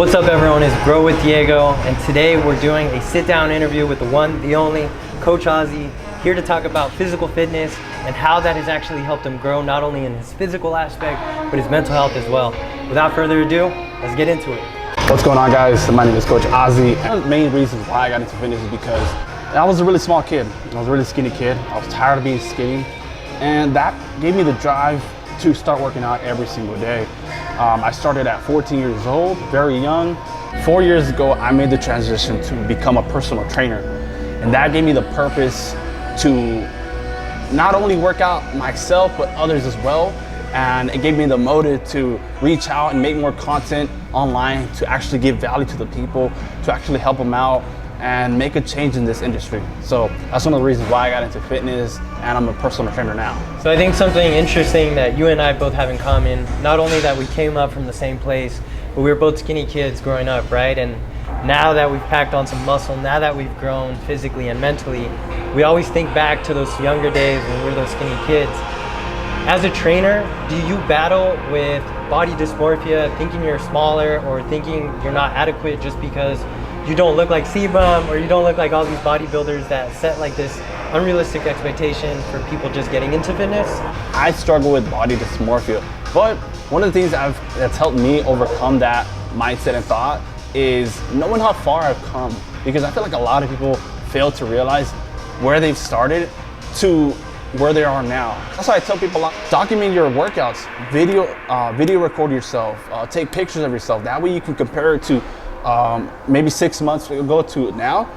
What's up everyone, it's Grow with Diego, and today we're doing a sit-down interview with the one, the only, Coach Ozzy, here to talk about physical fitness and how that has actually helped him grow not only in his physical aspect, but his mental health as well. Without further ado, let's get into it. What's going on, guys? My name is Coach Ozzy. One of the main reasons why I got into fitness is because I was a really small kid. I was a really skinny kid. I was tired of being skinny, and that gave me the drive to start working out every single day. I started at 14 years old, very young. 4 years ago, I made the transition to become a personal trainer. And that gave me the purpose to not only work out myself, but others as well. And it gave me the motive to reach out and make more content online to actually give value to the people, to actually help them out and make a change in this industry. So that's one of the reasons why I got into fitness, and I'm a personal trainer now. So I think something interesting that you and I both have in common, not only that we came up from the same place, but we were both skinny kids growing up, right? And now that we've packed on some muscle, now that we've grown physically and mentally, we always think back to those younger days when we were those skinny kids. As a trainer, do you battle with body dysmorphia, thinking you're smaller or thinking you're not adequate just because you don't look like C-Bum or you don't look like all these bodybuilders that set like this unrealistic expectation for people just getting into fitness? I struggle with body dysmorphia, but one of the things that's helped me overcome that mindset and thought is knowing how far I've come, because I feel like a lot of people fail to realize where they've started to where they are now. That's why I tell people, document your workouts, video record yourself, take pictures of yourself. That way you can compare it to maybe 6 months ago to now.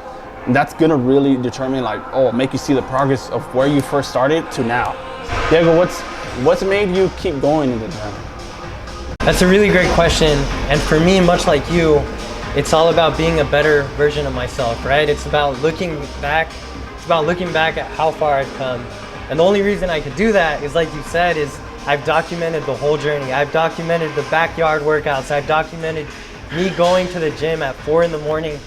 And that's gonna really determine, make you see the progress of where you first started to now. Diego, what's made you keep going in the gym? That's a really great question. And for me, much like you, it's all about being a better version of myself, right? It's about looking back. It's about looking back at how far I've come. And the only reason I could do that is, like you said, is I've documented the whole journey. I've documented the backyard workouts. I've documented me going to the gym at 4 in the morning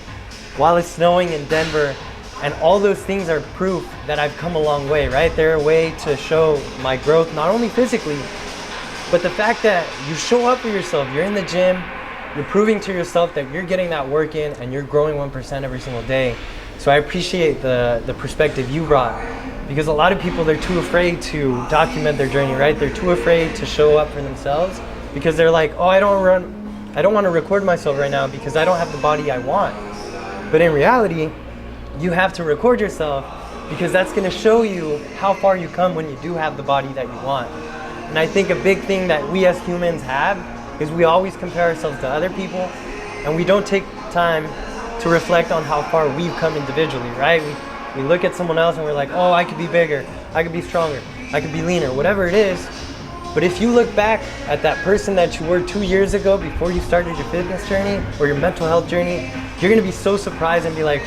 while it's snowing in Denver. And all those things are proof that I've come a long way, right? They're a way to show my growth, not only physically, but the fact that you show up for yourself. You're in the gym, you're proving to yourself that you're getting that work in and you're growing 1% every single day. So I appreciate the perspective you brought, because a lot of people, they're too afraid to document their journey, right? They're too afraid to show up for themselves because they're like, oh, I don't want to record myself right now because I don't have the body I want. But in reality, you have to record yourself because that's going to show you how far you come when you do have the body that you want. And I think a big thing that we as humans have is we always compare ourselves to other people, and we don't take time to reflect on how far we've come individually, right? We look at someone else and we're like, oh, I could be bigger, I could be stronger, I could be leaner, whatever it is. But if you look back at that person that you were 2 years ago before you started your fitness journey or your mental health journey, you're gonna be so surprised and be like,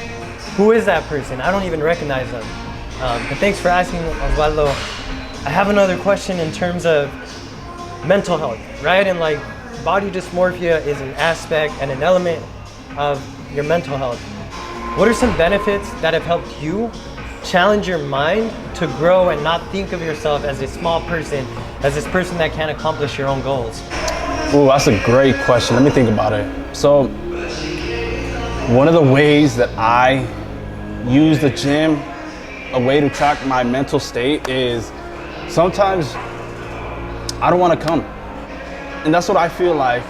who is that person? I don't even recognize them. But thanks for asking, Osvaldo. I have another question in terms of mental health, right? And like body dysmorphia is an aspect and an element of your mental health. What are some benefits that have helped you challenge your mind to grow and not think of yourself as a small person, as this person that can't accomplish your own goals? Ooh, that's a great question. Let me think about it. So, one of the ways that I use the gym, a way to track my mental state, is sometimes I don't want to come. And that's what I feel like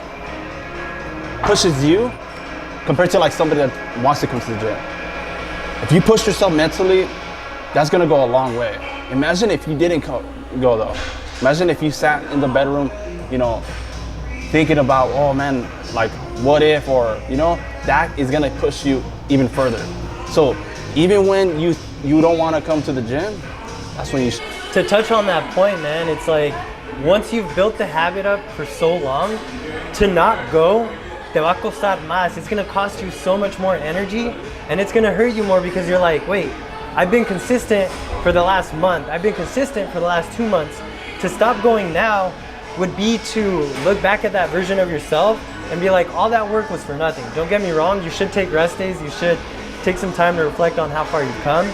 pushes you compared to like somebody that wants to come to the gym. If you push yourself mentally, that's gonna go a long way. Imagine if you didn't go though. Imagine if you sat in the bedroom, thinking about, oh man, like what if, or that is gonna push you even further. So even when you don't wanna come to the gym, that's when you To touch on that point, man, it's like once you've built the habit up for so long, to not go, te va a costar más. It's gonna cost you so much more energy, and it's gonna hurt you more because you're like, wait, I've been consistent for the last month. I've been consistent for the last 2 months. To stop going now would be to look back at that version of yourself and be like, all that work was for nothing. Don't get me wrong, you should take rest days. You should take some time to reflect on how far you've come.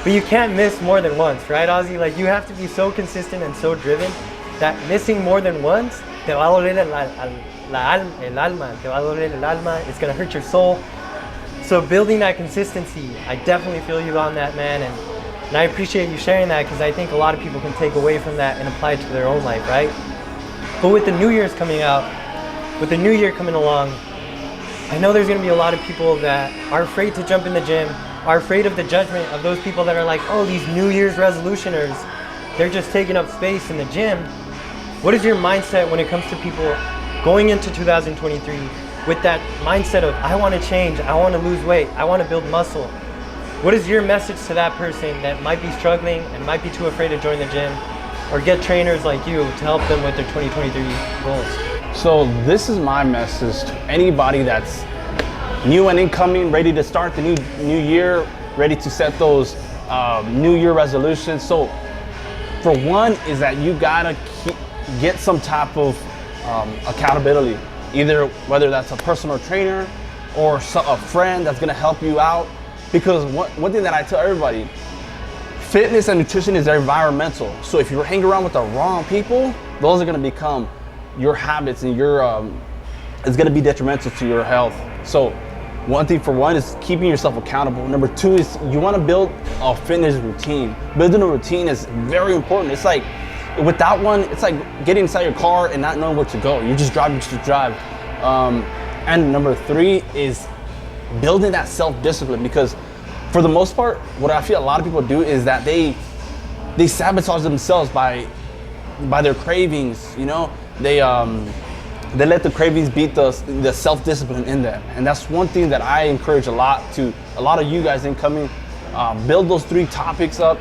But you can't miss more than once, right, Ozzy? Like, you have to be so consistent and so driven that missing more than once te va a doler el alma, te va a doler el alma, it's gonna hurt your soul. So building that consistency, I definitely feel you on that, man, and I appreciate you sharing that, because I think a lot of people can take away from that and apply it to their own life, right? But with the New Year's coming out, with the new year coming along, I know there's gonna be a lot of people that are afraid to jump in the gym, are afraid of the judgment of those people that are like, oh, these New Year's resolutioners, they're just taking up space in the gym. What is your mindset when it comes to people going into 2023 with that mindset of, I want to change, I want to lose weight, I want to build muscle? What is your message to that person that might be struggling and might be too afraid to join the gym or get trainers like you to help them with their 2023 goals? So this is my message to anybody that's new and incoming, ready to start the new year, ready to set those New Year resolutions. So for one is that you gotta get some type of accountability, either whether that's a personal trainer or a friend that's gonna help you out. Because one thing that I tell everybody, fitness and nutrition is environmental. So if you hang around with the wrong people, those are gonna become your habits, and it's gonna be detrimental to your health. So one thing for one is keeping yourself accountable. Number two is you wanna build a fitness routine. Building a routine is very important. It's like, without one, it's like getting inside your car and not knowing where to go. You just drive. And number three is building that self-discipline, because for the most part, what I feel a lot of people do is that they sabotage themselves by their cravings, you know? They let the cravings beat the self-discipline in them. And that's one thing that I encourage a lot of you guys incoming. Build those 3 topics up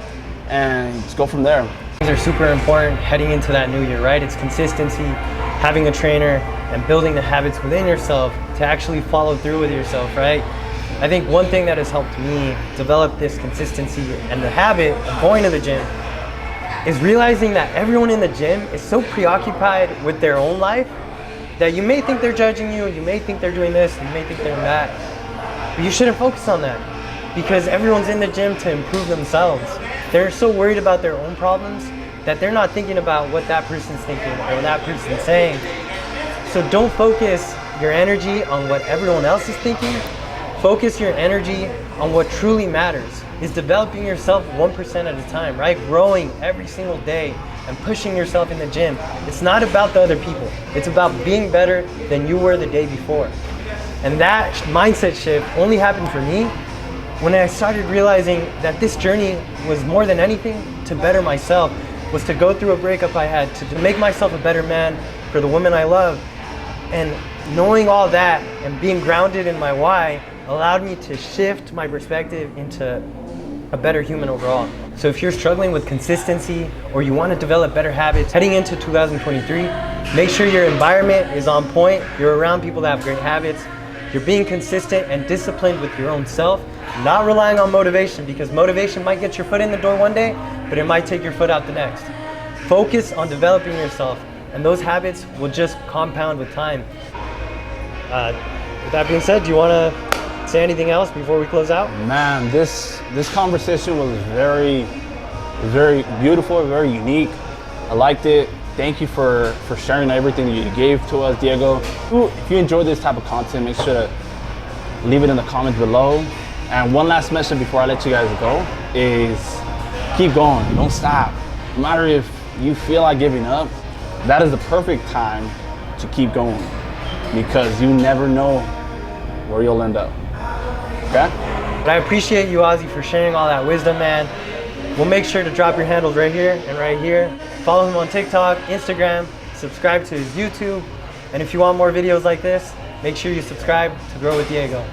and just go from there. These are super important heading into that new year, right? It's consistency, having a trainer, and building the habits within yourself to actually follow through with yourself, right? I think one thing that has helped me develop this consistency and the habit of going to the gym is realizing that everyone in the gym is so preoccupied with their own life that you may think they're judging you, you may think they're doing this, you may think they're that, but you shouldn't focus on that, because everyone's in the gym to improve themselves. They're so worried about their own problems that they're not thinking about what that person's thinking or what that person's saying. So don't focus your energy on what everyone else is thinking. Focus your energy on what truly matters, is developing yourself 1% at a time, right? Growing every single day and pushing yourself in the gym. It's not about the other people. It's about being better than you were the day before. And that mindset shift only happened for me when I started realizing that this journey was more than anything to better myself, was to go through a breakup I had, to make myself a better man for the woman I love. And knowing all that and being grounded in my why allowed me to shift my perspective into a better human overall. So if you're struggling with consistency or you want to develop better habits heading into 2023, make sure your environment is on point, you're around people that have great habits, you're being consistent and disciplined with your own self, not relying on motivation, because motivation might get your foot in the door one day, but it might take your foot out the next. Focus on developing yourself, and those habits will just compound with time. With that being said, do you want to say anything else before we close out? Man, this conversation was very beautiful, very unique. I liked it. Thank you for sharing everything that you gave to us, Diego. If you enjoyed this type of content, make sure to leave it in the comments below. And one last message before I let you guys go is keep going, don't stop. No matter if you feel like giving up, that is the perfect time to keep going, because you never know where you'll end up, okay? But I appreciate you, Ozzy, for sharing all that wisdom, man. We'll make sure to drop your handles right here and right here. Follow him on TikTok, Instagram, subscribe to his YouTube, and if you want more videos like this, make sure you subscribe to Grow with Diego.